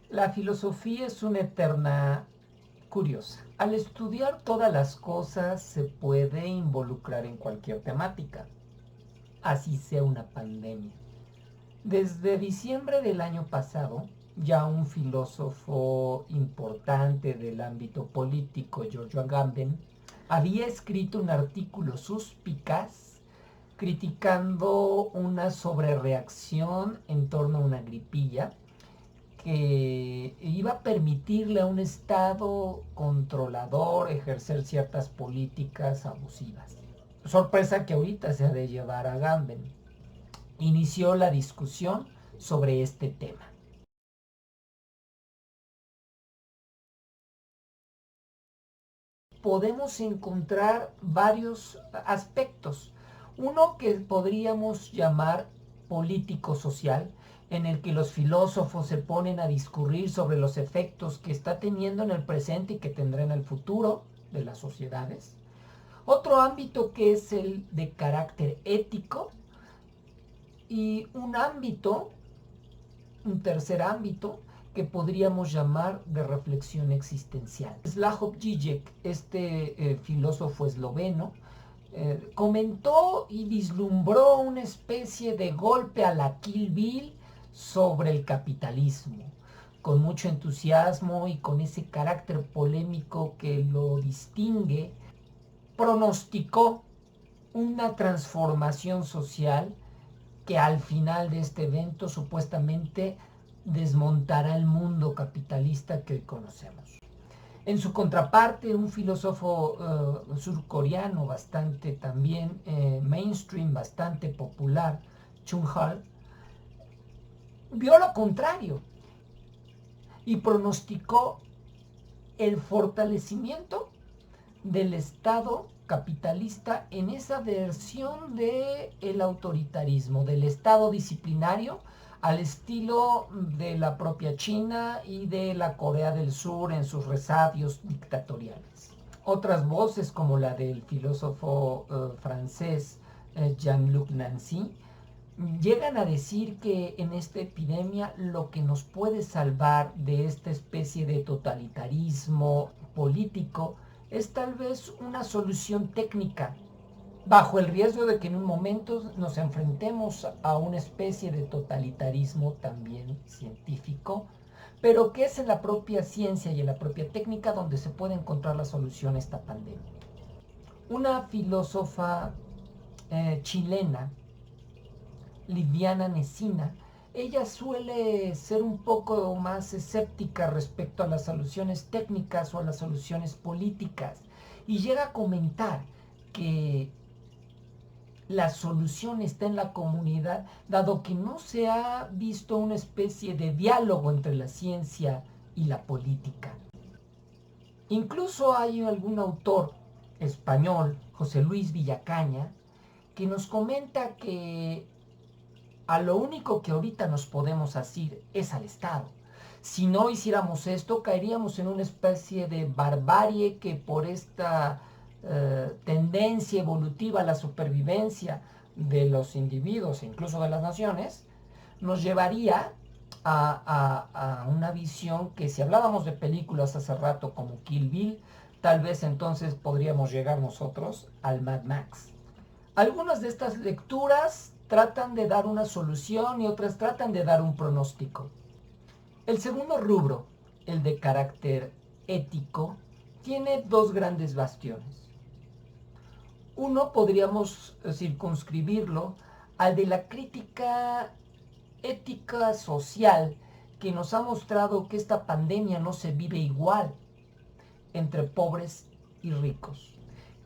La filosofía es una eterna curiosa. Al estudiar todas las cosas se puede involucrar en cualquier temática, así sea una pandemia. Desde diciembre del año pasado, ya un filósofo importante del ámbito político, Giorgio Agamben, había escrito un artículo suspicaz criticando una sobrereacción en torno a una gripilla que iba a permitirle a un Estado controlador ejercer ciertas políticas abusivas. Sorpresa que ahorita se ha de llevar a Agamben. Inició la discusión sobre este tema. Podemos encontrar varios aspectos. Uno que podríamos llamar político-social, en el que los filósofos se ponen a discurrir sobre los efectos que está teniendo en el presente y que tendrá en el futuro de las sociedades. Otro ámbito que es el de carácter ético y un tercer ámbito que podríamos llamar de reflexión existencial. Slavoj Žižek, filósofo esloveno, comentó y vislumbró una especie de golpe a la Kill Bill sobre el capitalismo, con mucho entusiasmo y con ese carácter polémico que lo distingue. Pronosticó una transformación social que al final de este evento supuestamente desmontará el mundo capitalista que hoy conocemos. En su contraparte, un filósofo surcoreano bastante también mainstream, bastante popular, Chung Hal, vio lo contrario y pronosticó el fortalecimiento del Estado capitalista en esa versión del autoritarismo, del Estado disciplinario al estilo de la propia China y de la Corea del Sur en sus resabios dictatoriales. Otras voces como la del filósofo francés Jean-Luc Nancy llegan a decir que en esta epidemia lo que nos puede salvar de esta especie de totalitarismo político es tal vez una solución técnica, bajo el riesgo de que en un momento nos enfrentemos a una especie de totalitarismo también científico, pero que es en la propia ciencia y en la propia técnica donde se puede encontrar la solución a esta pandemia. Una filósofa chilena, Liviana Nesina, ella suele ser un poco más escéptica respecto a las soluciones técnicas o a las soluciones políticas y llega a comentar que la solución está en la comunidad, dado que no se ha visto una especie de diálogo entre la ciencia y la política. Incluso hay algún autor español, José Luis Villacaña, que nos comenta que a lo único que ahorita nos podemos asir es al Estado. Si no hiciéramos esto, caeríamos en una especie de barbarie que por esta tendencia evolutiva a la supervivencia de los individuos e incluso de las naciones, nos llevaría a una visión que si hablábamos de películas hace rato como Kill Bill, tal vez entonces podríamos llegar nosotros al Mad Max. Algunas de estas lecturas tratan de dar una solución y otras tratan de dar un pronóstico. El segundo rubro, el de carácter ético, tiene dos grandes bastiones. Uno podríamos circunscribirlo al de la crítica ética social que nos ha mostrado que esta pandemia no se vive igual entre pobres y ricos,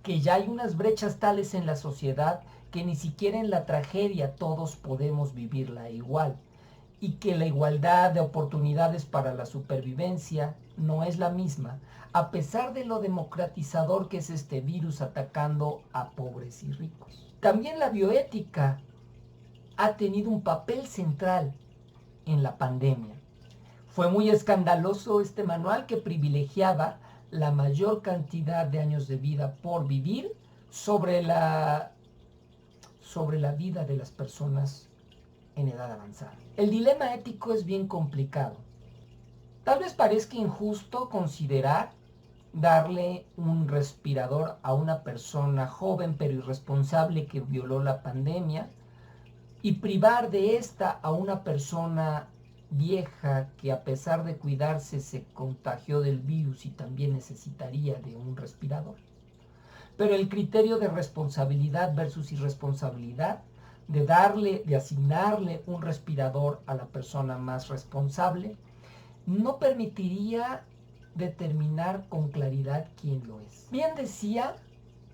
que ya hay unas brechas tales en la sociedad que ni siquiera en la tragedia todos podemos vivirla igual, y que la igualdad de oportunidades para la supervivencia no es la misma, a pesar de lo democratizador que es este virus atacando a pobres y ricos. También la bioética ha tenido un papel central en la pandemia. Fue muy escandaloso este manual que privilegiaba la mayor cantidad de años de vida por vivir sobre la vida de las personas en edad avanzada. El dilema ético es bien complicado. Tal vez parezca injusto considerar darle un respirador a una persona joven pero irresponsable que violó la pandemia y privar de esta a una persona vieja que a pesar de cuidarse se contagió del virus y también necesitaría de un respirador. Pero el criterio de responsabilidad versus irresponsabilidad, de asignarle un respirador a la persona más responsable, no permitiría determinar con claridad quién lo es. Bien decía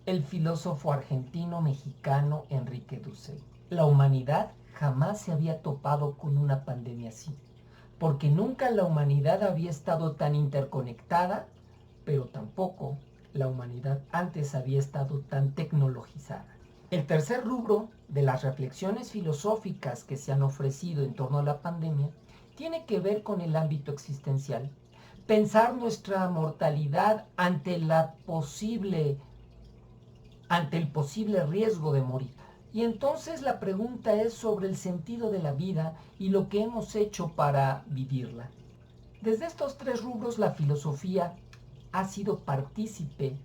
el filósofo argentino-mexicano Enrique Dussel, la humanidad jamás se había topado con una pandemia así, porque nunca la humanidad había estado tan interconectada, pero tampoco la humanidad antes había estado tan tecnologizada. El tercer rubro de las reflexiones filosóficas que se han ofrecido en torno a la pandemia tiene que ver con el ámbito existencial. Pensar nuestra mortalidad ante el posible riesgo de morir. Y entonces la pregunta es sobre el sentido de la vida y lo que hemos hecho para vivirla. Desde estos tres rubros la filosofía ha sido partícipe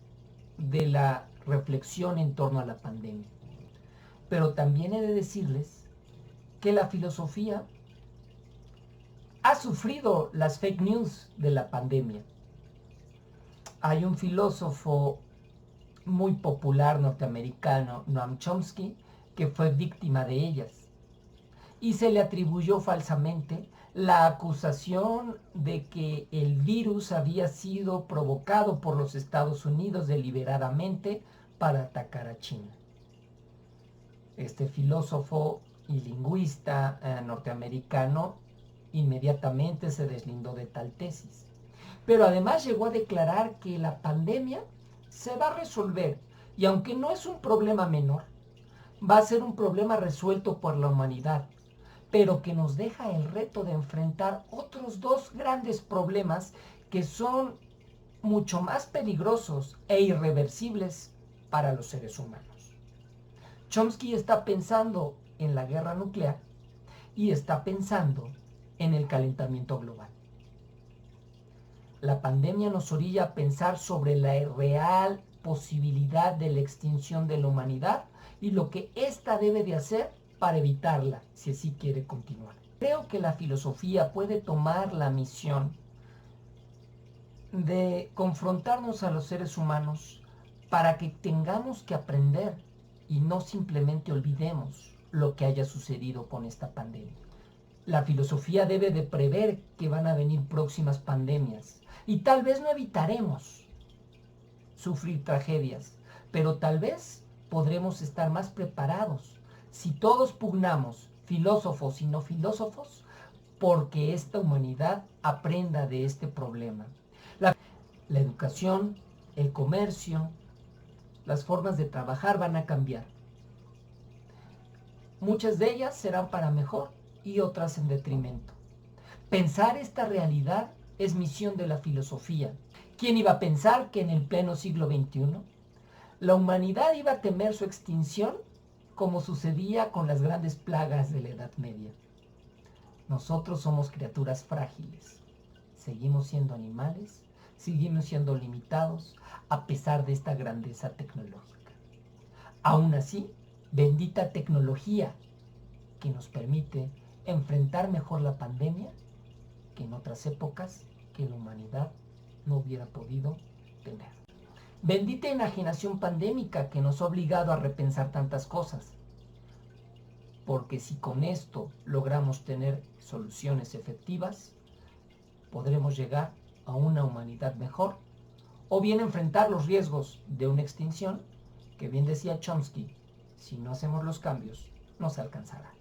de la reflexión en torno a la pandemia. Pero también he de decirles que la filosofía ha sufrido las fake news de la pandemia. Hay un filósofo muy popular norteamericano, Noam Chomsky, que fue víctima de ellas. Y se le atribuyó falsamente la acusación de que el virus había sido provocado por los Estados Unidos deliberadamente para atacar a China. Este filósofo y lingüista norteamericano inmediatamente se deslindó de tal tesis. Pero además llegó a declarar que la pandemia se va a resolver y aunque no es un problema menor, va a ser un problema resuelto por la humanidad, pero que nos deja el reto de enfrentar otros dos grandes problemas que son mucho más peligrosos e irreversibles para los seres humanos. Chomsky está pensando en la guerra nuclear y está pensando en el calentamiento global. La pandemia nos orilla a pensar sobre la real posibilidad de la extinción de la humanidad y lo que ésta debe de hacer para evitarla, si así quiere continuar. Creo que la filosofía puede tomar la misión de confrontarnos a los seres humanos para que tengamos que aprender y no simplemente olvidemos lo que haya sucedido con esta pandemia. La filosofía debe de prever que van a venir próximas pandemias y tal vez no evitaremos sufrir tragedias, pero tal vez podremos estar más preparados si todos pugnamos, filósofos y no filósofos, porque esta humanidad aprenda de este problema. La educación, el comercio, las formas de trabajar van a cambiar. Muchas de ellas serán para mejor y otras en detrimento. Pensar esta realidad es misión de la filosofía. ¿Quién iba a pensar que en el pleno siglo XXI la humanidad iba a temer su extinción como sucedía con las grandes plagas de la Edad Media? Nosotros somos criaturas frágiles. Seguimos siendo animales, seguimos siendo limitados a pesar de esta grandeza tecnológica. Aún así, bendita tecnología que nos permite enfrentar mejor la pandemia que en otras épocas que la humanidad no hubiera podido tener. Bendita enajenación pandémica que nos ha obligado a repensar tantas cosas, porque si con esto logramos tener soluciones efectivas, podremos llegar a una humanidad mejor, o bien enfrentar los riesgos de una extinción, que bien decía Chomsky, si no hacemos los cambios, no se alcanzará.